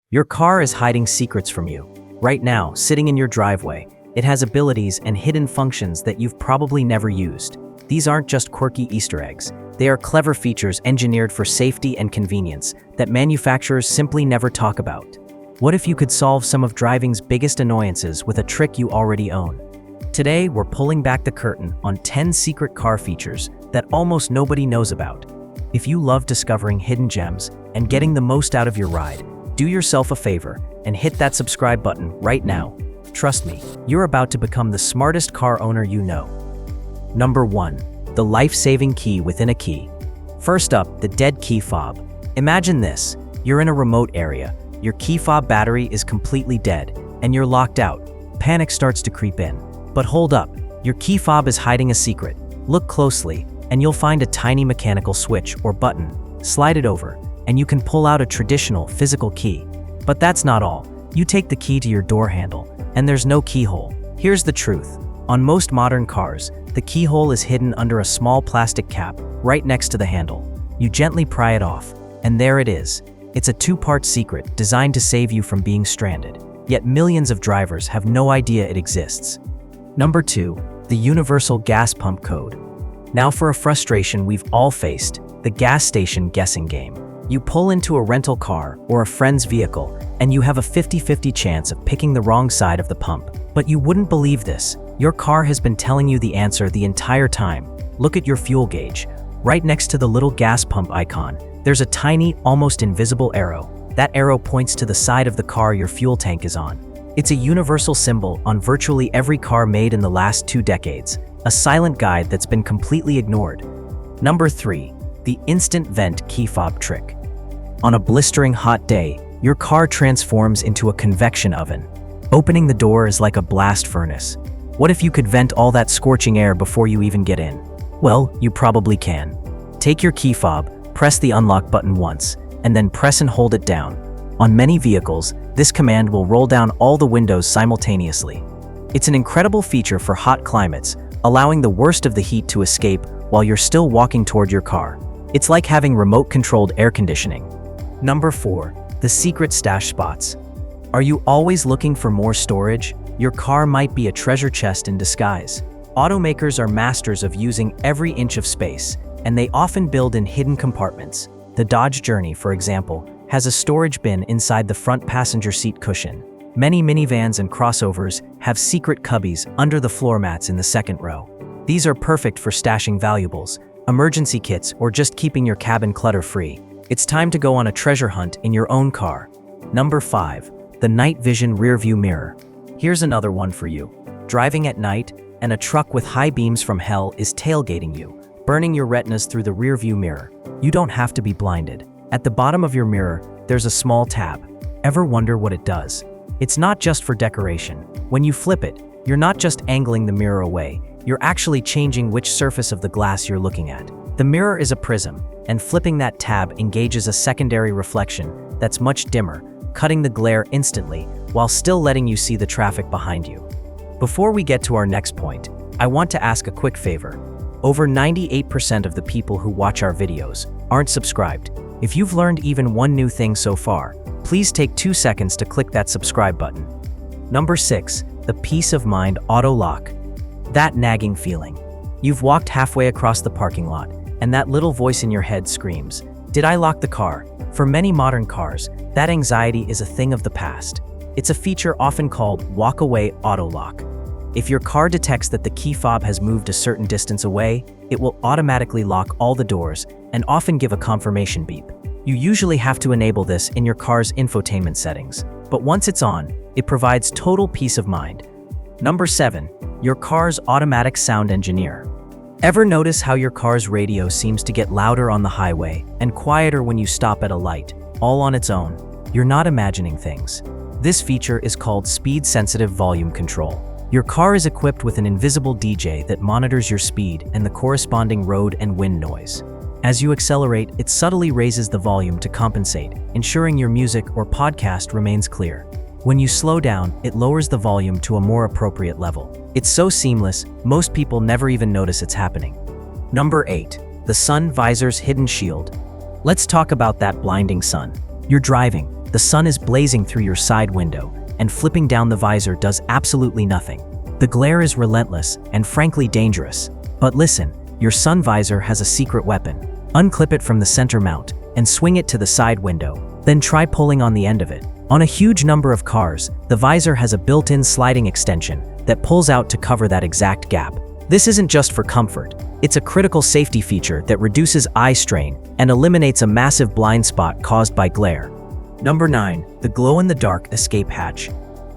Your car is hiding secrets from you. Right now, sitting in your driveway, it has abilities and hidden functions that you've probably never used. These aren't just quirky Easter eggs. They are clever features engineered for safety and convenience that manufacturers simply never talk about. What if you could solve some of driving's biggest annoyances with a trick you already own? Today, we're pulling back the curtain on 10 secret car features that almost nobody knows about. If you love discovering hidden gems and getting the most out of your ride, do yourself a favor and hit that subscribe button right now. Trust me, you're about to become the smartest car owner you know. Number 1. The life-saving key within a key. First up, the dead key fob. Imagine this. You're in a remote area. Your key fob battery is completely dead, and you're locked out. Panic starts to creep in. But hold up, your key fob is hiding a secret. Look closely, and you'll find a tiny mechanical switch or button. Slide it over, and you can pull out a traditional physical key. But that's not all. You take the key to your door handle, and there's no keyhole. Here's the truth. On most modern cars, the keyhole is hidden under a small plastic cap right next to the handle. You gently pry it off, and there it is. It's a two-part secret designed to save you from being stranded. Yet millions of drivers have no idea it exists. Number 2. The universal gas pump code. Now for a frustration we've all faced, the gas station guessing game. You pull into a rental car or a friend's vehicle, and you have a 50-50 chance of picking the wrong side of the pump. But you wouldn't believe this. Your car has been telling you the answer the entire time. Look at your fuel gauge. Right next to the little gas pump icon, there's a tiny, almost invisible arrow. That arrow points to the side of the car your fuel tank is on. It's a universal symbol on virtually every car made in the last 2 decades, a silent guide that's been completely ignored. Number 3. The instant vent key fob trick. On a blistering hot day, your car transforms into a convection oven. Opening the door is like a blast furnace. What if you could vent all that scorching air before you even get in? Well, you probably can. Take your key fob, press the unlock button once, and then press and hold it down. On many vehicles, this command will roll down all the windows simultaneously. It's an incredible feature for hot climates, allowing the worst of the heat to escape while you're still walking toward your car. It's like having remote-controlled air conditioning. Number 4. The secret stash spots. Are you always looking for more storage? Your car might be a treasure chest in disguise. Automakers are masters of using every inch of space, and they often build in hidden compartments. The Dodge Journey, for example, has a storage bin inside the front passenger seat cushion. Many minivans and crossovers have secret cubbies under the floor mats in the second row. These are perfect for stashing valuables, emergency kits, or just keeping your cabin clutter-free. It's time to go on a treasure hunt in your own car. Number 5. The night vision rearview mirror. Here's another one for you. Driving at night, and a truck with high beams from hell is tailgating you, burning your retinas through the rearview mirror. You don't have to be blinded. At the bottom of your mirror, there's a small tab. Ever wonder what it does? It's not just for decoration. When you flip it, you're not just angling the mirror away, you're actually changing which surface of the glass you're looking at. The mirror is a prism, and flipping that tab engages a secondary reflection that's much dimmer, cutting the glare instantly while still letting you see the traffic behind you. Before we get to our next point, I want to ask a quick favor. Over 98% of the people who watch our videos aren't subscribed. If you've learned even one new thing so far, please take 2 seconds to click that subscribe button. Number 6. The peace of mind auto lock. That nagging feeling. You've walked halfway across the parking lot, and that little voice in your head screams, "Did I lock the car?" For many modern cars, that anxiety is a thing of the past. It's a feature often called walk-away auto lock. If your car detects that the key fob has moved a certain distance away, it will automatically lock all the doors and often give a confirmation beep. You usually have to enable this in your car's infotainment settings, but once it's on, it provides total peace of mind. Number 7. Your car's automatic sound engineer. Ever notice how your car's radio seems to get louder on the highway and quieter when you stop at a light, all on its own? You're not imagining things. This feature is called speed-sensitive volume control. Your car is equipped with an invisible DJ that monitors your speed and the corresponding road and wind noise. As you accelerate, it subtly raises the volume to compensate, ensuring your music or podcast remains clear. When you slow down, it lowers the volume to a more appropriate level. It's so seamless, most people never even notice it's happening. Number 8. The sun visor's hidden shield. Let's talk about that blinding sun. You're driving, The sun is blazing through your side window, and flipping down the visor does absolutely nothing. The glare is relentless and frankly dangerous. But listen, your sun visor has a secret weapon. Unclip it from the center mount and swing it to the side window. Then try pulling on the end of it. On a huge number of cars, the visor has a built-in sliding extension that pulls out to cover that exact gap. This isn't just for comfort. It's a critical safety feature that reduces eye strain and eliminates a massive blind spot caused by glare. Number 9. The glow-in-the-dark escape hatch.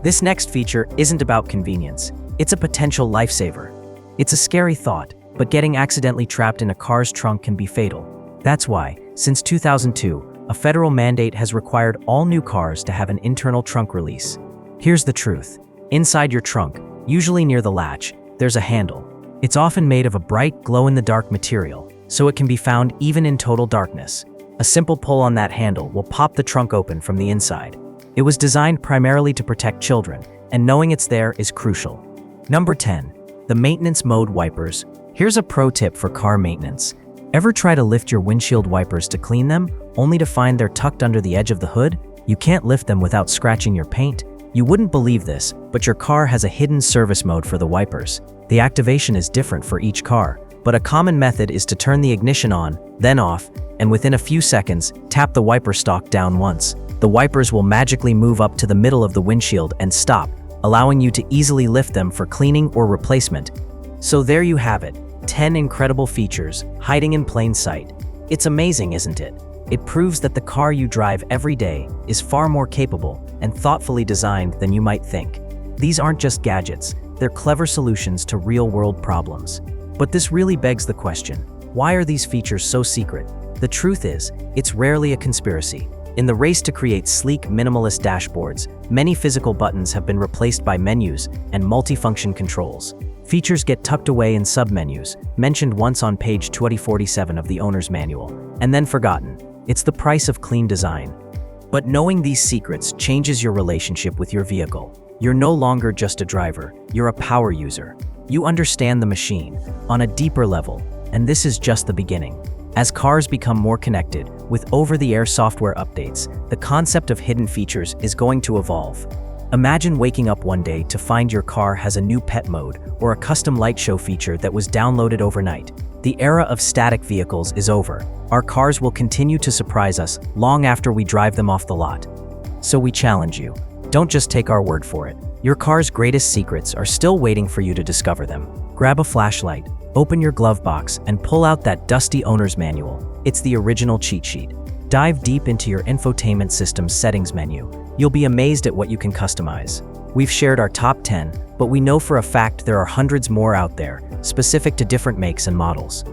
This next feature isn't about convenience. It's a potential lifesaver. It's a scary thought, but getting accidentally trapped in a car's trunk can be fatal. That's why, since 2002, a federal mandate has required all new cars to have an internal trunk release. Here's the truth. Inside your trunk, usually near the latch, there's a handle. It's often made of a bright, glow-in-the-dark material, so it can be found even in total darkness. A simple pull on that handle will pop the trunk open from the inside. It was designed primarily to protect children, and knowing it's there is crucial. Number 10. The maintenance mode wipers. Here's a pro tip for car maintenance. Ever try to lift your windshield wipers to clean them, only to find they're tucked under the edge of the hood? You can't lift them without scratching your paint. You wouldn't believe this, but your car has a hidden service mode for the wipers. The activation is different for each car, but a common method is to turn the ignition on, then off, and within a few seconds, tap the wiper stalk down once. The wipers will magically move up to the middle of the windshield and stop, allowing you to easily lift them for cleaning or replacement. So there you have it, 10 incredible features hiding in plain sight. It's amazing, isn't it? It proves that the car you drive every day is far more capable and thoughtfully designed than you might think. These aren't just gadgets, they're clever solutions to real-world problems. But this really begs the question, why are these features so secret? The truth is, it's rarely a conspiracy. In the race to create sleek, minimalist dashboards, many physical buttons have been replaced by menus and multifunction controls. Features get tucked away in submenus, mentioned once on page 2047 of the owner's manual, and then forgotten. It's the price of clean design. But knowing these secrets changes your relationship with your vehicle. You're no longer just a driver, you're a power user. You understand the machine on a deeper level, and this is just the beginning. As cars become more connected, with over-the-air software updates, the concept of hidden features is going to evolve. Imagine waking up one day to find your car has a new pet mode or a custom light show feature that was downloaded overnight. The era of static vehicles is over. Our cars will continue to surprise us long after we drive them off the lot. So we challenge you. Don't just take our word for it. Your car's greatest secrets are still waiting for you to discover them. Grab a flashlight, open your glove box, and pull out that dusty owner's manual. It's the original cheat sheet. Dive deep into your infotainment system's settings menu. You'll be amazed at what you can customize. We've shared our top 10, but we know for a fact there are hundreds more out there, specific to different makes and models.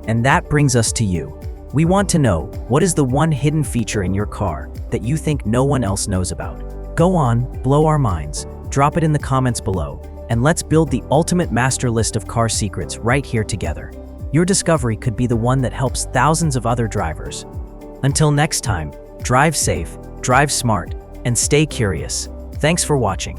And that brings us to you. We want to know, what is the one hidden feature in your car that you think no one else knows about? Go on, blow our minds. Drop it in the comments below, and let's build the ultimate master list of car secrets right here together. Your discovery could be the one that helps thousands of other drivers. Until next time, drive safe, drive smart, and stay curious. Thanks for watching.